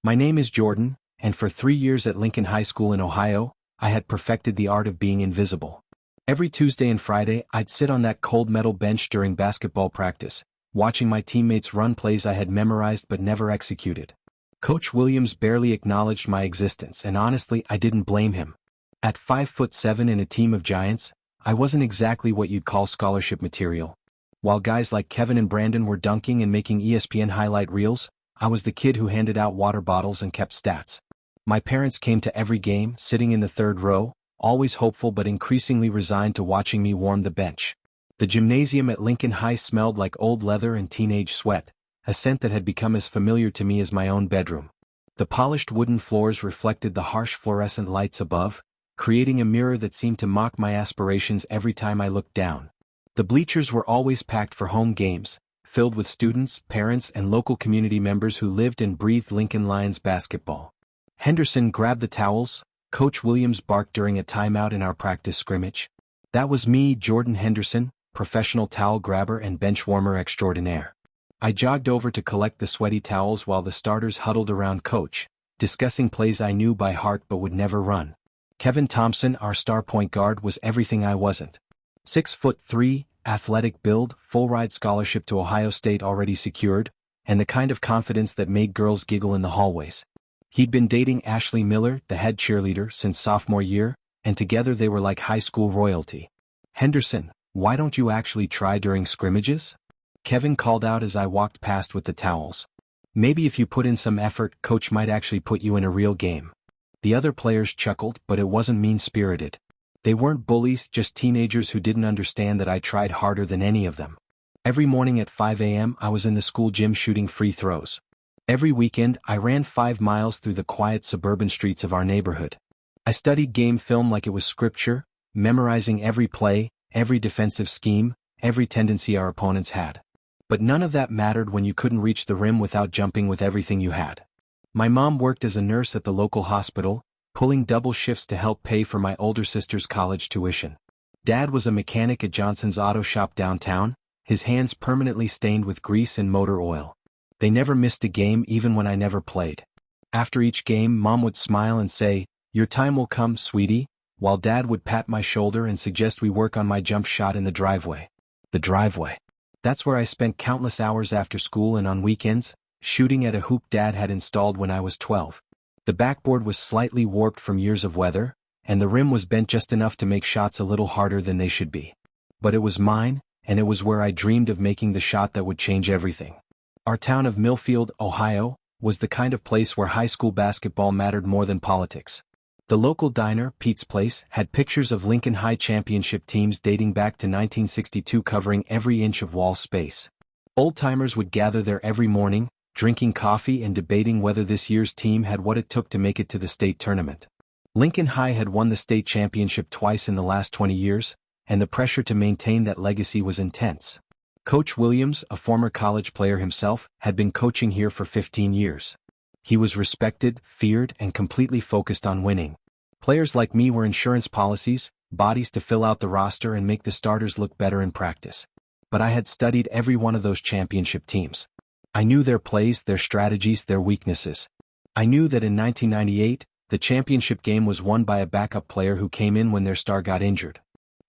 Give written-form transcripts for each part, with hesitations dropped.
My name is Jordan, and for 3 years at Lincoln High School in Ohio, I had perfected the art of being invisible. Every Tuesday and Friday, I'd sit on that cold metal bench during basketball practice, watching my teammates run plays I had memorized but never executed. Coach Williams barely acknowledged my existence, and honestly, I didn't blame him. At 5'7" in a team of giants, I wasn't exactly what you'd call scholarship material. While guys like Kevin and Brandon were dunking and making ESPN highlight reels, I was the kid who handed out water bottles and kept stats. My parents came to every game, sitting in the third row, always hopeful but increasingly resigned to watching me warm the bench. The gymnasium at Lincoln High smelled like old leather and teenage sweat, a scent that had become as familiar to me as my own bedroom. The polished wooden floors reflected the harsh fluorescent lights above, creating a mirror that seemed to mock my aspirations every time I looked down. The bleachers were always packed for home games, filled with students, parents, and local community members who lived and breathed Lincoln Lions basketball. "Henderson, grab the towels," Coach Williams barked during a timeout in our practice scrimmage. That was me, Jordan Henderson, professional towel grabber and bench warmer extraordinaire. I jogged over to collect the sweaty towels while the starters huddled around Coach, discussing plays I knew by heart but would never run. Kevin Thompson, our star point guard, was everything I wasn't. 6'3", athletic build, full-ride scholarship to Ohio State already secured, and the kind of confidence that made girls giggle in the hallways. He'd been dating Ashley Miller, the head cheerleader, since sophomore year, and together they were like high school royalty. "Henderson, why don't you actually try during scrimmages?" Kevin called out as I walked past with the towels. "Maybe if you put in some effort, Coach might actually put you in a real game." The other players chuckled, but it wasn't mean-spirited. They weren't bullies, just teenagers who didn't understand that I tried harder than any of them. Every morning at 5 a.m. I was in the school gym shooting free throws. Every weekend I ran 5 miles through the quiet suburban streets of our neighborhood. I studied game film like it was scripture, memorizing every play, every defensive scheme, every tendency our opponents had. But none of that mattered when you couldn't reach the rim without jumping with everything you had. My mom worked as a nurse at the local hospital, pulling double shifts to help pay for my older sister's college tuition. Dad was a mechanic at Johnson's auto shop downtown, his hands permanently stained with grease and motor oil. They never missed a game even when I never played. After each game, Mom would smile and say, "Your time will come, sweetie," while Dad would pat my shoulder and suggest we work on my jump shot in the driveway. The driveway. That's where I spent countless hours after school and on weekends, shooting at a hoop Dad had installed when I was 12. The backboard was slightly warped from years of weather, and the rim was bent just enough to make shots a little harder than they should be. But it was mine, and it was where I dreamed of making the shot that would change everything. Our town of Millfield, Ohio, was the kind of place where high school basketball mattered more than politics. The local diner, Pete's Place, had pictures of Lincoln High championship teams dating back to 1962 covering every inch of wall space. Old-timers would gather there every morning, drinking coffee and debating whether this year's team had what it took to make it to the state tournament. Lincoln High had won the state championship twice in the last 20 years, and the pressure to maintain that legacy was intense. Coach Williams, a former college player himself, had been coaching here for 15 years. He was respected, feared, and completely focused on winning. Players like me were insurance policies, bodies to fill out the roster and make the starters look better in practice. But I had studied every one of those championship teams. I knew their plays, their strategies, their weaknesses. I knew that in 1998, the championship game was won by a backup player who came in when their star got injured.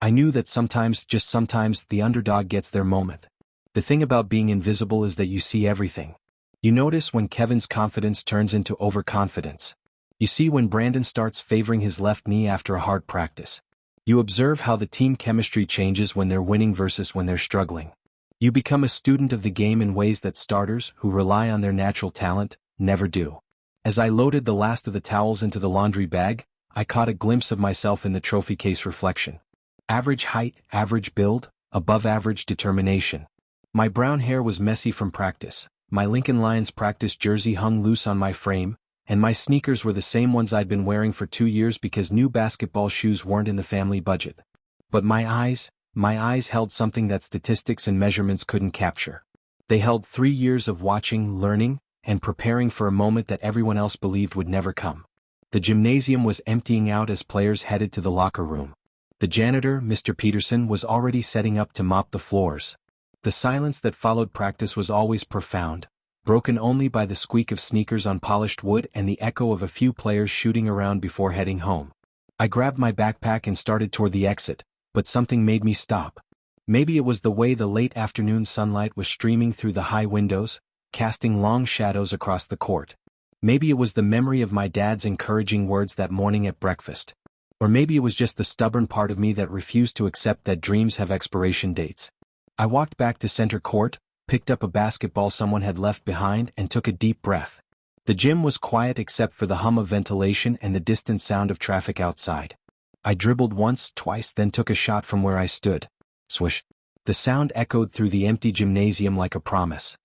I knew that sometimes, just sometimes, the underdog gets their moment. The thing about being invisible is that you see everything. You notice when Kevin's confidence turns into overconfidence. You see when Brandon starts favoring his left knee after a hard practice. You observe how the team chemistry changes when they're winning versus when they're struggling. You become a student of the game in ways that starters, who rely on their natural talent, never do. As I loaded the last of the towels into the laundry bag, I caught a glimpse of myself in the trophy case reflection. Average height, average build, above average determination. My brown hair was messy from practice, my Lincoln Lions practice jersey hung loose on my frame, and my sneakers were the same ones I'd been wearing for 2 years because new basketball shoes weren't in the family budget. But my eyes held something that statistics and measurements couldn't capture. They held 3 years of watching, learning, and preparing for a moment that everyone else believed would never come. The gymnasium was emptying out as players headed to the locker room. The janitor, Mr. Peterson, was already setting up to mop the floors. The silence that followed practice was always profound, broken only by the squeak of sneakers on polished wood and the echo of a few players shooting around before heading home. I grabbed my backpack and started toward the exit, but something made me stop. Maybe it was the way the late afternoon sunlight was streaming through the high windows, casting long shadows across the court. Maybe it was the memory of my dad's encouraging words that morning at breakfast. Or maybe it was just the stubborn part of me that refused to accept that dreams have expiration dates. I walked back to center court, picked up a basketball someone had left behind and took a deep breath. The gym was quiet except for the hum of ventilation and the distant sound of traffic outside. I dribbled once, twice, then took a shot from where I stood. Swish. The sound echoed through the empty gymnasium like a promise.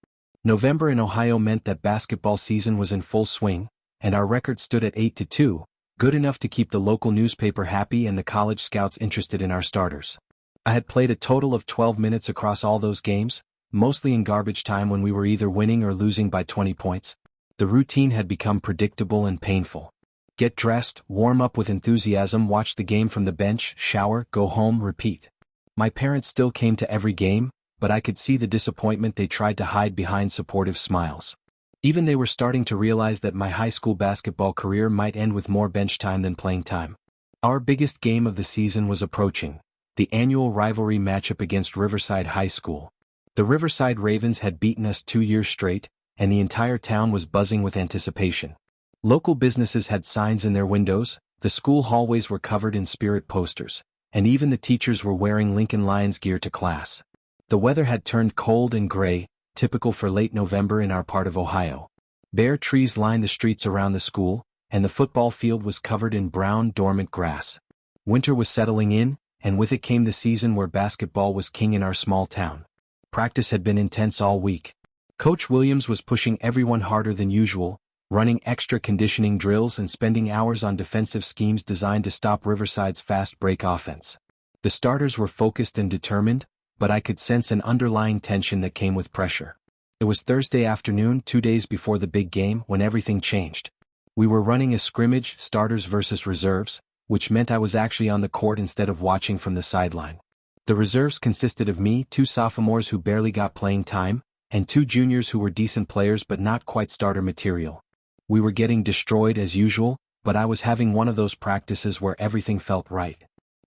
November in Ohio meant that basketball season was in full swing, and our record stood at 8-2, good enough to keep the local newspaper happy and the college scouts interested in our starters. I had played a total of 12 minutes across all those games, mostly in garbage time when we were either winning or losing by 20 points. The routine had become predictable and painful. Get dressed, warm up with enthusiasm, watch the game from the bench, shower, go home, repeat. My parents still came to every game, but I could see the disappointment they tried to hide behind supportive smiles. Even they were starting to realize that my high school basketball career might end with more bench time than playing time. Our biggest game of the season was approaching, the annual rivalry matchup against Riverside High School. The Riverside Ravens had beaten us 2 years straight, and the entire town was buzzing with anticipation. Local businesses had signs in their windows, the school hallways were covered in Spirit posters, and even the teachers were wearing Lincoln Lions gear to class. The weather had turned cold and gray, typical for late November in our part of Ohio. Bare trees lined the streets around the school, and the football field was covered in brown, dormant grass. Winter was settling in, and with it came the season where basketball was king in our small town. Practice had been intense all week. Coach Williams was pushing everyone harder than usual, running extra conditioning drills and spending hours on defensive schemes designed to stop Riverside's fast break offense. The starters were focused and determined, but I could sense an underlying tension that came with pressure. It was Thursday afternoon, 2 days before the big game, when everything changed. We were running a scrimmage, starters versus reserves, which meant I was actually on the court instead of watching from the sideline. The reserves consisted of me, 2 sophomores who barely got playing time, and 2 juniors who were decent players but not quite starter material. We were getting destroyed as usual, but I was having one of those practices where everything felt right.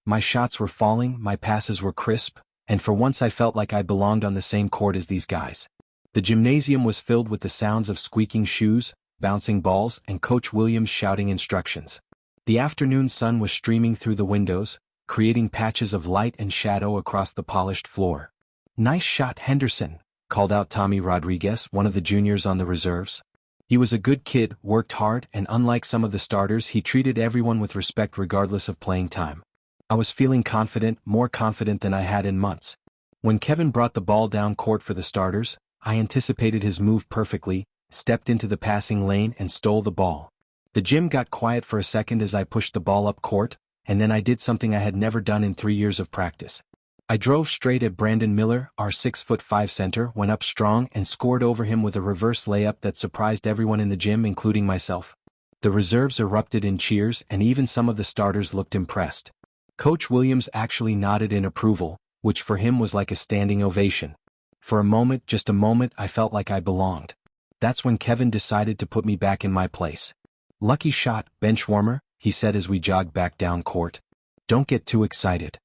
My shots were falling, my passes were crisp, and for once I felt like I belonged on the same court as these guys. The gymnasium was filled with the sounds of squeaking shoes, bouncing balls, and Coach Williams shouting instructions. The afternoon sun was streaming through the windows, creating patches of light and shadow across the polished floor. "Nice shot, Henderson," called out Tommy Rodriguez, one of the juniors on the reserves. He was a good kid, worked hard, and unlike some of the starters, he treated everyone with respect regardless of playing time. I was feeling confident, more confident than I had in months. When Kevin brought the ball down court for the starters, I anticipated his move perfectly, stepped into the passing lane and stole the ball. The gym got quiet for a second as I pushed the ball up court, and then I did something I had never done in 3 years of practice. I drove straight at Brandon Miller, our 6'5" center, went up strong and scored over him with a reverse layup that surprised everyone in the gym, including myself. The reserves erupted in cheers and even some of the starters looked impressed. Coach Williams actually nodded in approval, which for him was like a standing ovation. For a moment, just a moment, I felt like I belonged. That's when Kevin decided to put me back in my place. "Lucky shot, bench warmer," he said as we jogged back down court. "Don't get too excited."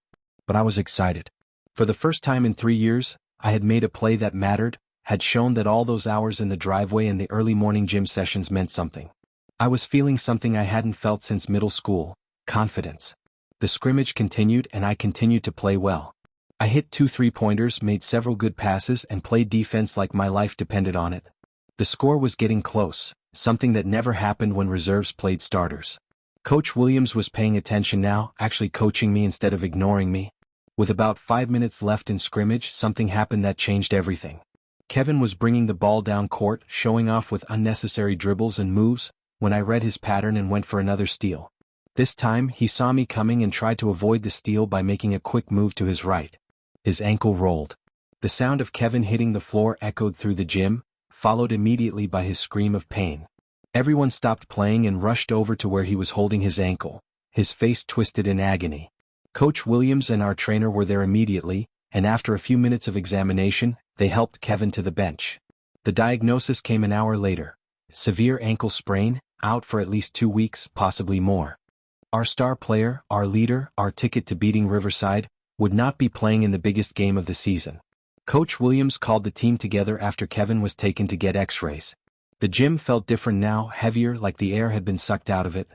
But I was excited. For the first time in 3 years, I had made a play that mattered, had shown that all those hours in the driveway and the early morning gym sessions meant something. I was feeling something I hadn't felt since middle school: confidence. The scrimmage continued and I continued to play well. I hit 2 3-pointers, made several good passes and played defense like my life depended on it. The score was getting close, something that never happened when reserves played starters. Coach Williams was paying attention now, actually coaching me instead of ignoring me. With about 5 minutes left in scrimmage, something happened that changed everything. Kevin was bringing the ball down court, showing off with unnecessary dribbles and moves, when I read his pattern and went for another steal. This time, he saw me coming and tried to avoid the steal by making a quick move to his right. His ankle rolled. The sound of Kevin hitting the floor echoed through the gym, followed immediately by his scream of pain. Everyone stopped playing and rushed over to where he was holding his ankle, his face twisted in agony. Coach Williams and our trainer were there immediately, and after a few minutes of examination, they helped Kevin to the bench. The diagnosis came an hour later. Severe ankle sprain, out for at least 2 weeks, possibly more. Our star player, our leader, our ticket to beating Riverside, would not be playing in the biggest game of the season. Coach Williams called the team together after Kevin was taken to get x-rays. The gym felt different now, heavier, like the air had been sucked out of it.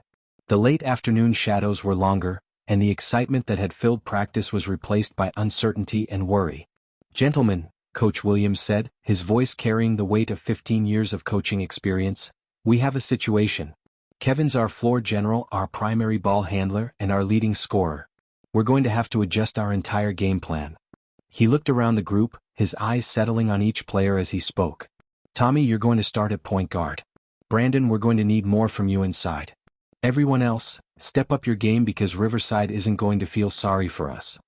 The late afternoon shadows were longer, and the excitement that had filled practice was replaced by uncertainty and worry. "Gentlemen," Coach Williams said, his voice carrying the weight of 15 years of coaching experience, "we have a situation. Kevin's our floor general, our primary ball handler, and our leading scorer. We're going to have to adjust our entire game plan." He looked around the group, his eyes settling on each player as he spoke. "Tommy, you're going to start at point guard. Brandon, we're going to need more from you inside. Everyone else, step up your game because Riverside isn't going to feel sorry for us."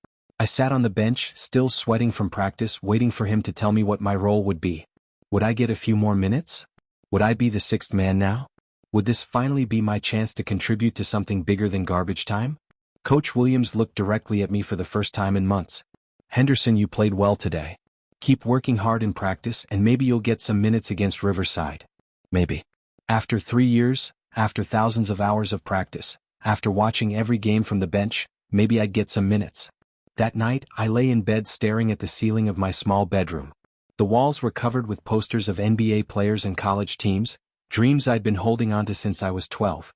I sat on the bench, still sweating from practice, waiting for him to tell me what my role would be. Would I get a few more minutes? Would I be the sixth man now? Would this finally be my chance to contribute to something bigger than garbage time? Coach Williams looked directly at me for the first time in months. "Henderson, you played well today. Keep working hard in practice and maybe you'll get some minutes against Riverside. Maybe. After 3 years, after thousands of hours of practice, after watching every game from the bench, maybe I'd get some minutes." That night, I lay in bed staring at the ceiling of my small bedroom. The walls were covered with posters of NBA players and college teams, dreams I'd been holding onto since I was 12.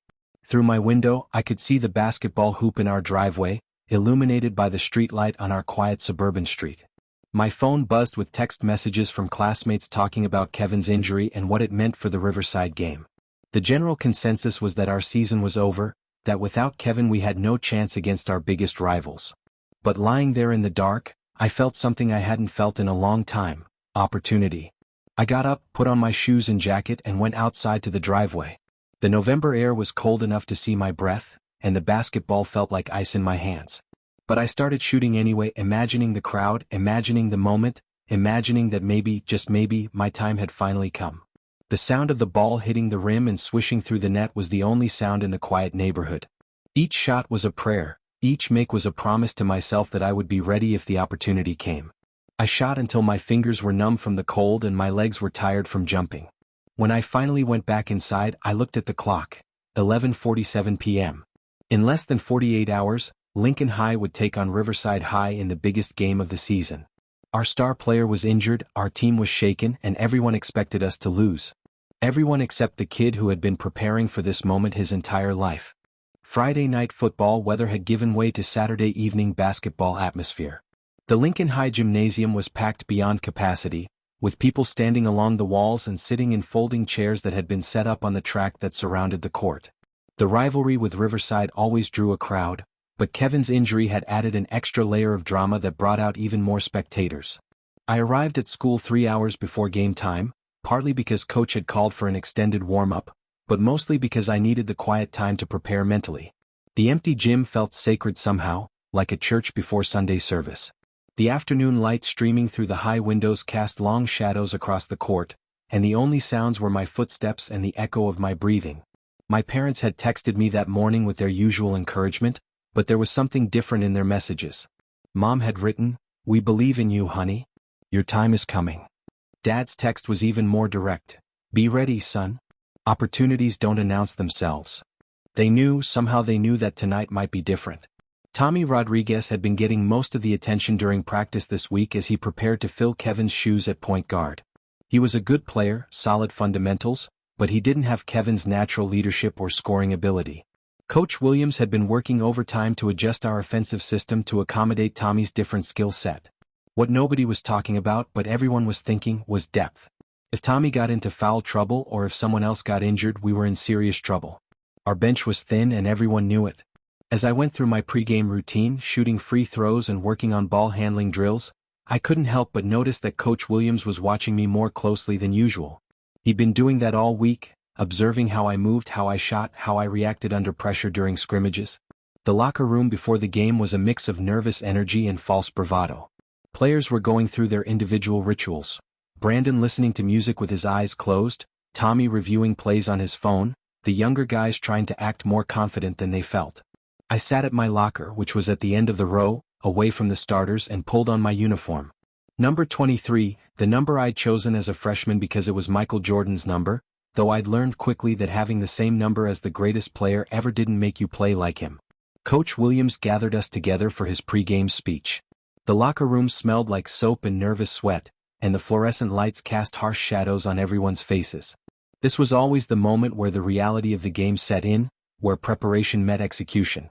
Through my window, I could see the basketball hoop in our driveway, illuminated by the streetlight on our quiet suburban street. My phone buzzed with text messages from classmates talking about Kevin's injury and what it meant for the Riverside game. The general consensus was that our season was over, that without Kevin we had no chance against our biggest rivals. But lying there in the dark, I felt something I hadn't felt in a long time: opportunity. I got up, put on my shoes and jacket and went outside to the driveway. The November air was cold enough to see my breath, and the basketball felt like ice in my hands. But I started shooting anyway, imagining the crowd, imagining the moment, imagining that maybe, just maybe, my time had finally come. The sound of the ball hitting the rim and swishing through the net was the only sound in the quiet neighborhood. Each shot was a prayer. Each make was a promise to myself that I would be ready if the opportunity came. I shot until my fingers were numb from the cold and my legs were tired from jumping. When I finally went back inside, I looked at the clock. 11:47 p.m. In less than 48 hours, Lincoln High would take on Riverside High in the biggest game of the season. Our star player was injured, our team was shaken, and everyone expected us to lose. Everyone except the kid who had been preparing for this moment his entire life. Friday night football weather had given way to Saturday evening basketball atmosphere. The Lincoln High gymnasium was packed beyond capacity, with people standing along the walls and sitting in folding chairs that had been set up on the track that surrounded the court. The rivalry with Riverside always drew a crowd, but Kevin's injury had added an extra layer of drama that brought out even more spectators. I arrived at school 3 hours before game time, partly because Coach had called for an extended warm-up, but mostly because I needed the quiet time to prepare mentally. The empty gym felt sacred somehow, like a church before Sunday service. The afternoon light streaming through the high windows cast long shadows across the court, and the only sounds were my footsteps and the echo of my breathing. My parents had texted me that morning with their usual encouragement, but there was something different in their messages. Mom had written, "We believe in you, honey. Your time is coming." Dad's text was even more direct. "Be ready, son. Opportunities don't announce themselves." Somehow they knew that tonight might be different. Tommy Rodriguez had been getting most of the attention during practice this week as he prepared to fill Kevin's shoes at point guard. He was a good player, solid fundamentals, but he didn't have Kevin's natural leadership or scoring ability. Coach Williams had been working overtime to adjust our offensive system to accommodate Tommy's different skill set. What nobody was talking about but everyone was thinking was depth. If Tommy got into foul trouble or if someone else got injured, we were in serious trouble. Our bench was thin and everyone knew it. As I went through my pregame routine, shooting free throws and working on ball handling drills, I couldn't help but notice that Coach Williams was watching me more closely than usual. He'd been doing that all week, observing how I moved, how I shot, how I reacted under pressure during scrimmages. The locker room before the game was a mix of nervous energy and false bravado. Players were going through their individual rituals. Brandon listening to music with his eyes closed, Tommy reviewing plays on his phone, the younger guys trying to act more confident than they felt. I sat at my locker, which was at the end of the row, away from the starters, and pulled on my uniform. Number 23, the number I'd chosen as a freshman because it was Michael Jordan's number, though I'd learned quickly that having the same number as the greatest player ever didn't make you play like him. Coach Williams gathered us together for his pre-game speech. The locker room smelled like soap and nervous sweat, and the fluorescent lights cast harsh shadows on everyone's faces. This was always the moment where the reality of the game set in, where preparation met execution.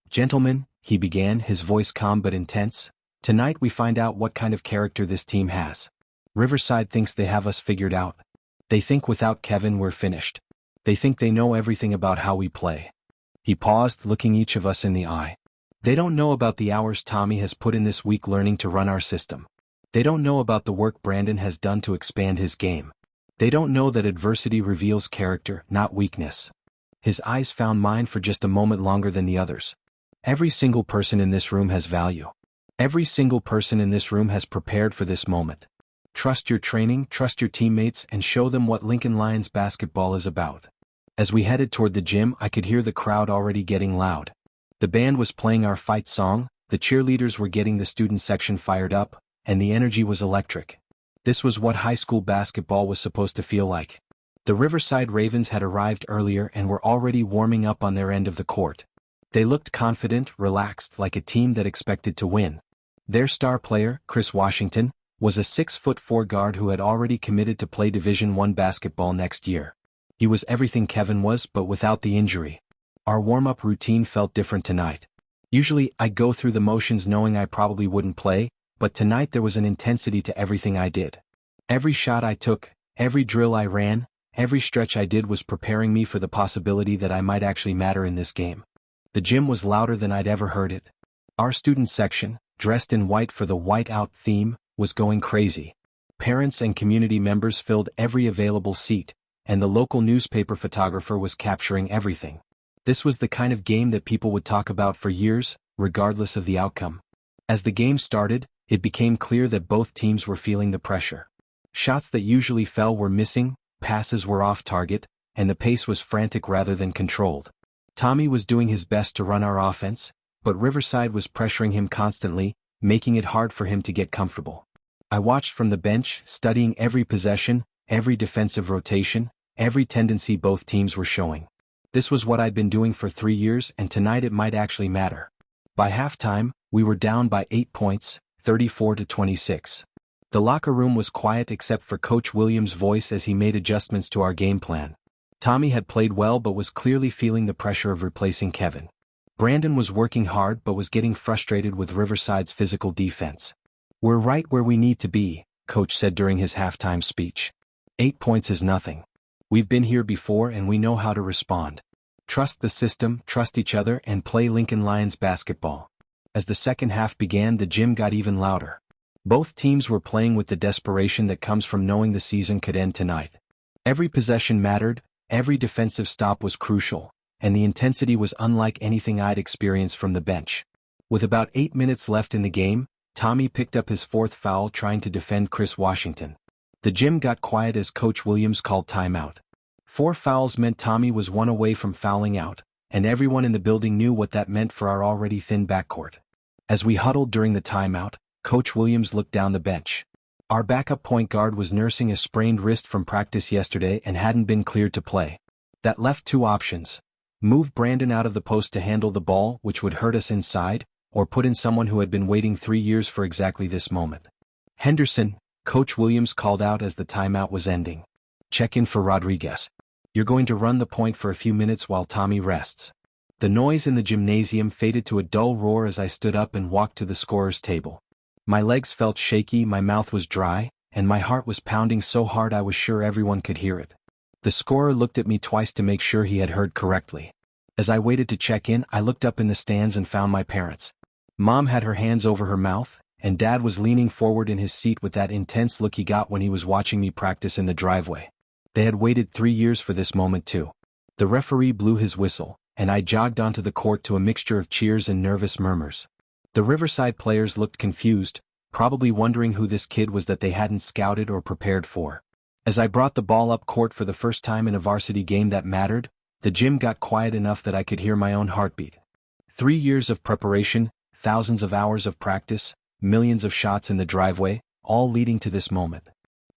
"Gentlemen," he began, his voice calm but intense, "tonight we find out what kind of character this team has. Riverside thinks they have us figured out. They think without Kevin we're finished. They think they know everything about how we play." He paused, looking each of us in the eye. "They don't know about the hours Tommy has put in this week learning to run our system. They don't know about the work Brandon has done to expand his game. They don't know that adversity reveals character, not weakness." His eyes found mine for just a moment longer than the others. "Every single person in this room has value. Every single person in this room has prepared for this moment. Trust your training, trust your teammates, and show them what Lincoln Lions basketball is about." As we headed toward the gym, I could hear the crowd already getting loud. The band was playing our fight song, the cheerleaders were getting the student section fired up, and the energy was electric. This was what high school basketball was supposed to feel like. The Riverside Ravens had arrived earlier and were already warming up on their end of the court. They looked confident, relaxed, like a team that expected to win. Their star player, Chris Washington, was a 6'4" guard who had already committed to play Division I basketball next year. He was everything Kevin was, but without the injury. Our warm-up routine felt different tonight. Usually, I go through the motions knowing I probably wouldn't play, but tonight there was an intensity to everything I did. Every shot I took, every drill I ran, every stretch I did was preparing me for the possibility that I might actually matter in this game. The gym was louder than I'd ever heard it. Our student section, dressed in white for the White Out theme, was going crazy. Parents and community members filled every available seat, and the local newspaper photographer was capturing everything. This was the kind of game that people would talk about for years, regardless of the outcome. As the game started, it became clear that both teams were feeling the pressure. Shots that usually fell were missing, passes were off target, and the pace was frantic rather than controlled. Tommy was doing his best to run our offense, but Riverside was pressuring him constantly, making it hard for him to get comfortable. I watched from the bench, studying every possession, every defensive rotation, every tendency both teams were showing. This was what I'd been doing for 3 years, and tonight it might actually matter. By halftime, we were down by 8 points, 34-26. The locker room was quiet except for Coach Williams' voice as he made adjustments to our game plan. Tommy had played well but was clearly feeling the pressure of replacing Kevin. Brandon was working hard but was getting frustrated with Riverside's physical defense. "We're right where we need to be," Coach said during his halftime speech. 8 points is nothing. We've been here before and we know how to respond. Trust the system, trust each other, and play Lincoln Lions basketball. As the second half began, the gym got even louder. Both teams were playing with the desperation that comes from knowing the season could end tonight. Every possession mattered, every defensive stop was crucial, and the intensity was unlike anything I'd experienced from the bench. With about 8 minutes left in the game, Tommy picked up his 4th foul trying to defend Chris Washington. The gym got quiet as Coach Williams called timeout. 4 fouls meant Tommy was 1 away from fouling out, and everyone in the building knew what that meant for our already thin backcourt. As we huddled during the timeout, Coach Williams looked down the bench. Our backup point guard was nursing a sprained wrist from practice yesterday and hadn't been cleared to play. That left 2 options: move Brandon out of the post to handle the ball, which would hurt us inside, or put in someone who had been waiting 3 years for exactly this moment. "Henderson," Coach Williams called out as the timeout was ending. "Check in for Rodriguez. You're going to run the point for a few minutes while Tommy rests." The noise in the gymnasium faded to a dull roar as I stood up and walked to the scorer's table. My legs felt shaky, my mouth was dry, and my heart was pounding so hard I was sure everyone could hear it. The scorer looked at me twice to make sure he had heard correctly. As I waited to check in, I looked up in the stands and found my parents. Mom had her hands over her mouth, and Dad was leaning forward in his seat with that intense look he got when he was watching me practice in the driveway. They had waited 3 years for this moment too. The referee blew his whistle, and I jogged onto the court to a mixture of cheers and nervous murmurs. The Riverside players looked confused, probably wondering who this kid was that they hadn't scouted or prepared for. As I brought the ball up court for the first time in a varsity game that mattered, the gym got quiet enough that I could hear my own heartbeat. 3 years of preparation, thousands of hours of practice, millions of shots in the driveway, all leading to this moment.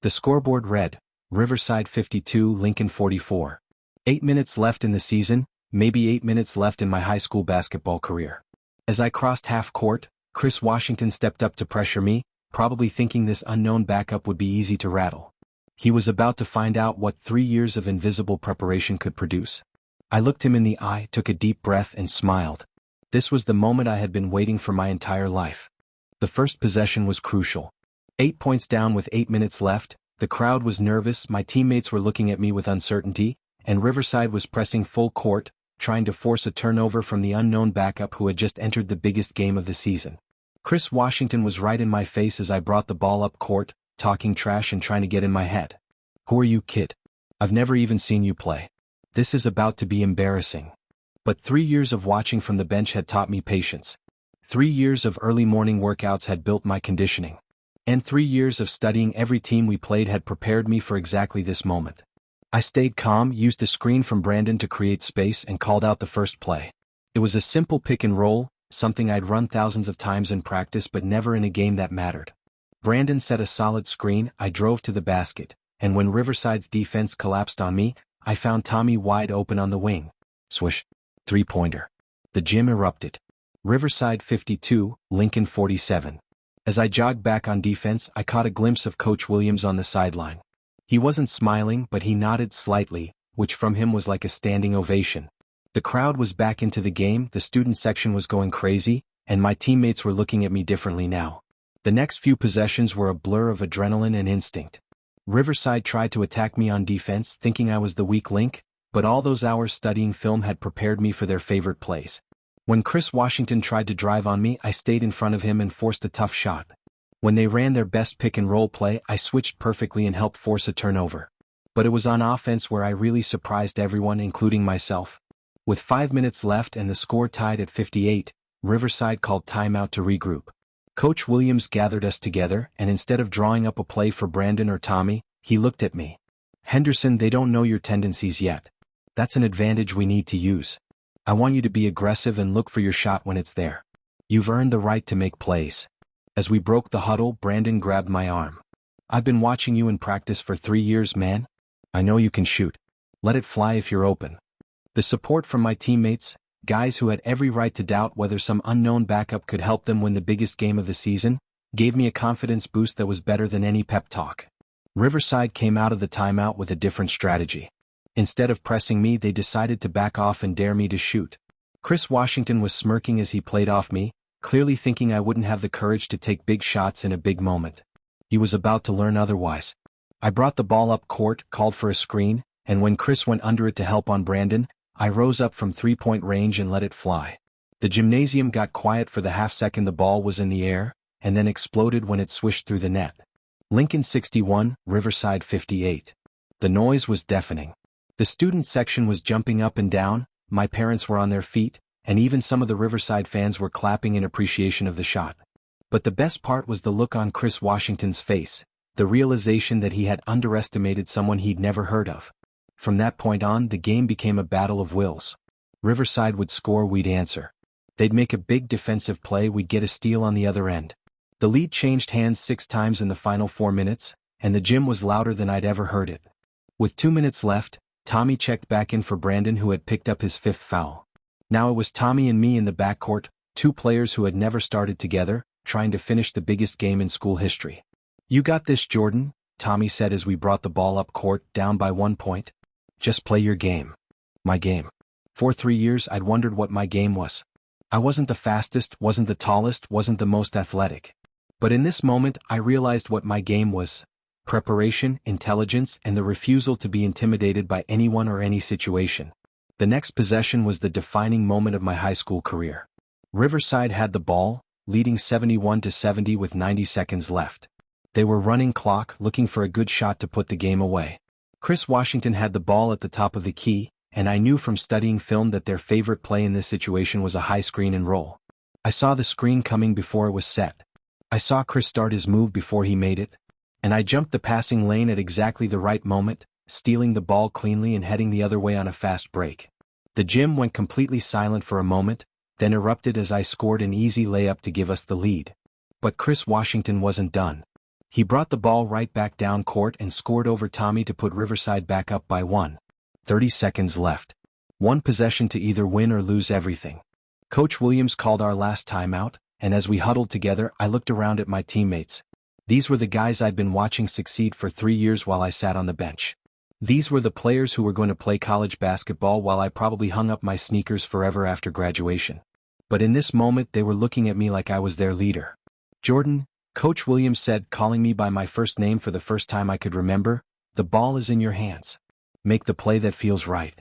The scoreboard read, Riverside 52, Lincoln 44. 8 minutes left in the season, maybe 8 minutes left in my high school basketball career. As I crossed half court, Chris Washington stepped up to pressure me, probably thinking this unknown backup would be easy to rattle. He was about to find out what 3 years of invisible preparation could produce. I looked him in the eye, took a deep breath and smiled. This was the moment I had been waiting for my entire life. The first possession was crucial. 8 points down with 8 minutes left, the crowd was nervous, my teammates were looking at me with uncertainty, and Riverside was pressing full court, trying to force a turnover from the unknown backup who had just entered the biggest game of the season. Chris Washington was right in my face as I brought the ball up court, talking trash and trying to get in my head. Who are you, kid? I've never even seen you play. This is about to be embarrassing. But 3 years of watching from the bench had taught me patience. 3 years of early morning workouts had built my conditioning. And 3 years of studying every team we played had prepared me for exactly this moment. I stayed calm, used a screen from Brandon to create space and called out the first play. It was a simple pick and roll, something I'd run thousands of times in practice but never in a game that mattered. Brandon set a solid screen, I drove to the basket, and when Riverside's defense collapsed on me, I found Tommy wide open on the wing. Swish. Three-pointer. The gym erupted. Riverside 52, Lincoln 47. As I jogged back on defense, I caught a glimpse of Coach Williams on the sideline. He wasn't smiling, but he nodded slightly, which from him was like a standing ovation. The crowd was back into the game, the student section was going crazy, and my teammates were looking at me differently now. The next few possessions were a blur of adrenaline and instinct. Riverside tried to attack me on defense, thinking I was the weak link, but all those hours studying film had prepared me for their favorite plays. When Chris Washington tried to drive on me, I stayed in front of him and forced a tough shot. When they ran their best pick-and-roll play, I switched perfectly and helped force a turnover. But it was on offense where I really surprised everyone, including myself. With 5 minutes left and the score tied at 58, Riverside called timeout to regroup. Coach Williams gathered us together, and instead of drawing up a play for Brandon or Tommy, he looked at me. Henderson, they don't know your tendencies yet. That's an advantage we need to use. I want you to be aggressive and look for your shot when it's there. You've earned the right to make plays. As we broke the huddle, Brandon grabbed my arm. I've been watching you in practice for 3 years, man. I know you can shoot. Let it fly if you're open. The support from my teammates, guys who had every right to doubt whether some unknown backup could help them win the biggest game of the season, gave me a confidence boost that was better than any pep talk. Riverside came out of the timeout with a different strategy. Instead of pressing me, they decided to back off and dare me to shoot. Chris Washington was smirking as he played off me, clearly thinking I wouldn't have the courage to take big shots in a big moment. He was about to learn otherwise. I brought the ball up court, called for a screen, and when Chris went under it to help on Brandon, I rose up from 3-point range and let it fly. The gymnasium got quiet for the half-second the ball was in the air, and then exploded when it swished through the net. Lincoln 61, Riverside 58. The noise was deafening. The student section was jumping up and down, my parents were on their feet, and even some of the Riverside fans were clapping in appreciation of the shot. But the best part was the look on Chris Washington's face, the realization that he had underestimated someone he'd never heard of. From that point on, the game became a battle of wills. Riverside would score, we'd answer. They'd make a big defensive play, we'd get a steal on the other end. The lead changed hands 6 times in the final 4 minutes, and the gym was louder than I'd ever heard it. With 2 minutes left, Tommy checked back in for Brandon, who had picked up his 5th foul. Now it was Tommy and me in the backcourt, 2 players who had never started together, trying to finish the biggest game in school history. You got this, Jordan, Tommy said as we brought the ball up court, down by 1 point. Just play your game. My game. For 3 years I'd wondered what my game was. I wasn't the fastest, wasn't the tallest, wasn't the most athletic. But in this moment I realized what my game was. Preparation, intelligence, and the refusal to be intimidated by anyone or any situation. The next possession was the defining moment of my high school career. Riverside had the ball, leading 71-70 with 90 seconds left. They were running clock, looking for a good shot to put the game away. Chris Washington had the ball at the top of the key, and I knew from studying film that their favorite play in this situation was a high screen and roll. I saw the screen coming before it was set. I saw Chris start his move before he made it, and I jumped the passing lane at exactly the right moment, stealing the ball cleanly and heading the other way on a fast break. The gym went completely silent for a moment, then erupted as I scored an easy layup to give us the lead. But Chris Washington wasn't done. He brought the ball right back down court and scored over Tommy to put Riverside back up by 1. 30 seconds left. One possession to either win or lose everything. Coach Williams called our last timeout, and as we huddled together, I looked around at my teammates. These were the guys I'd been watching succeed for 3 years while I sat on the bench. These were the players who were going to play college basketball while I probably hung up my sneakers forever after graduation. But in this moment they were looking at me like I was their leader. "Jordan," Coach Williams said, calling me by my first name for the first time I could remember, "the ball is in your hands. Make the play that feels right."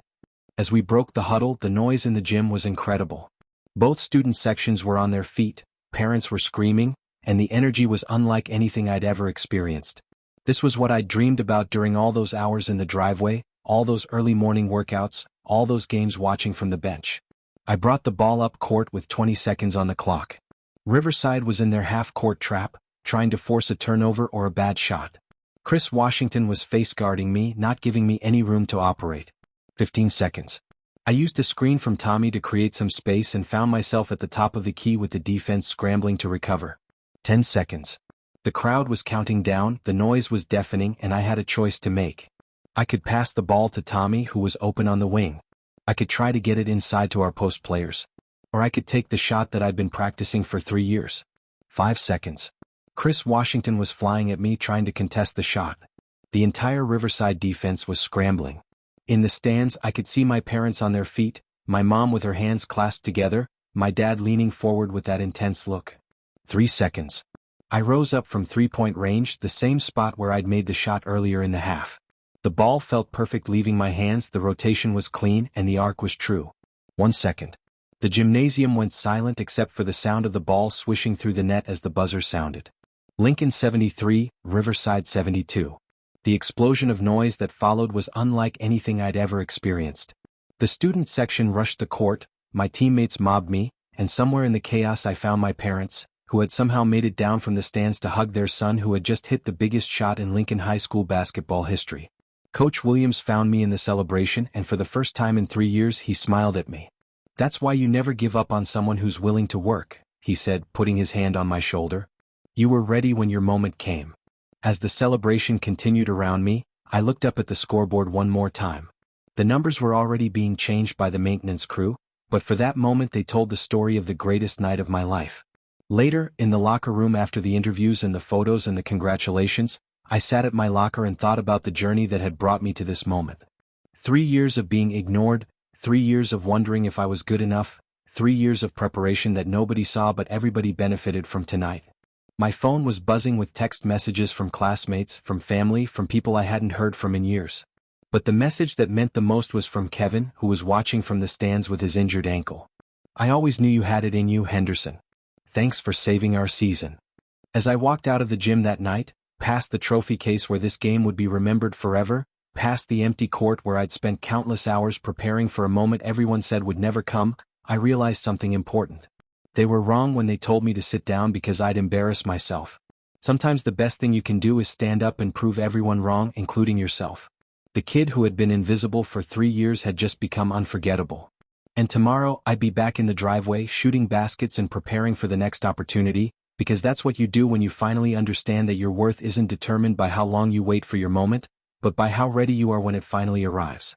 As we broke the huddle, the noise in the gym was incredible. Both student sections were on their feet, parents were screaming, and the energy was unlike anything I'd ever experienced. This was what I'd dreamed about during all those hours in the driveway, all those early morning workouts, all those games watching from the bench. I brought the ball up court with 20 seconds on the clock. Riverside was in their half-court trap, trying to force a turnover or a bad shot. Chris Washington was face-guarding me, not giving me any room to operate. 15 seconds. I used a screen from Tommy to create some space and found myself at the top of the key with the defense scrambling to recover. 10 seconds. The crowd was counting down, the noise was deafening, and I had a choice to make. I could pass the ball to Tommy, who was open on the wing. I could try to get it inside to our post players. Or I could take the shot that I'd been practicing for 3 years. 5 seconds. Chris Washington was flying at me trying to contest the shot. The entire Riverside defense was scrambling. In the stands I could see my parents on their feet, my mom with her hands clasped together, my dad leaning forward with that intense look. 3 seconds. I rose up from three-point range, the same spot where I'd made the shot earlier in the half. The ball felt perfect leaving my hands, the rotation was clean, and the arc was true. 1 second. The gymnasium went silent except for the sound of the ball swishing through the net as the buzzer sounded. Lincoln 73, Riverside 72. The explosion of noise that followed was unlike anything I'd ever experienced. The student section rushed the court, my teammates mobbed me, and somewhere in the chaos I found my parents, who had somehow made it down from the stands to hug their son who had just hit the biggest shot in Lincoln High School basketball history. Coach Williams found me in the celebration, and for the first time in 3 years he smiled at me. "That's why you never give up on someone who's willing to work," he said, putting his hand on my shoulder. "You were ready when your moment came." As the celebration continued around me, I looked up at the scoreboard one more time. The numbers were already being changed by the maintenance crew, but for that moment they told the story of the greatest night of my life. Later, in the locker room after the interviews and the photos and the congratulations, I sat at my locker and thought about the journey that had brought me to this moment. 3 years of being ignored, 3 years of wondering if I was good enough, 3 years of preparation that nobody saw but everybody benefited from tonight. My phone was buzzing with text messages from classmates, from family, from people I hadn't heard from in years. But the message that meant the most was from Kevin, who was watching from the stands with his injured ankle. "I always knew you had it in you, Henderson. Thanks for saving our season." As I walked out of the gym that night, past the trophy case where this game would be remembered forever, past the empty court where I'd spent countless hours preparing for a moment everyone said would never come, I realized something important. They were wrong when they told me to sit down because I'd embarrass myself. Sometimes the best thing you can do is stand up and prove everyone wrong, including yourself. The kid who had been invisible for 3 years had just become unforgettable. And tomorrow I'd be back in the driveway shooting baskets and preparing for the next opportunity, because that's what you do when you finally understand that your worth isn't determined by how long you wait for your moment, but by how ready you are when it finally arrives.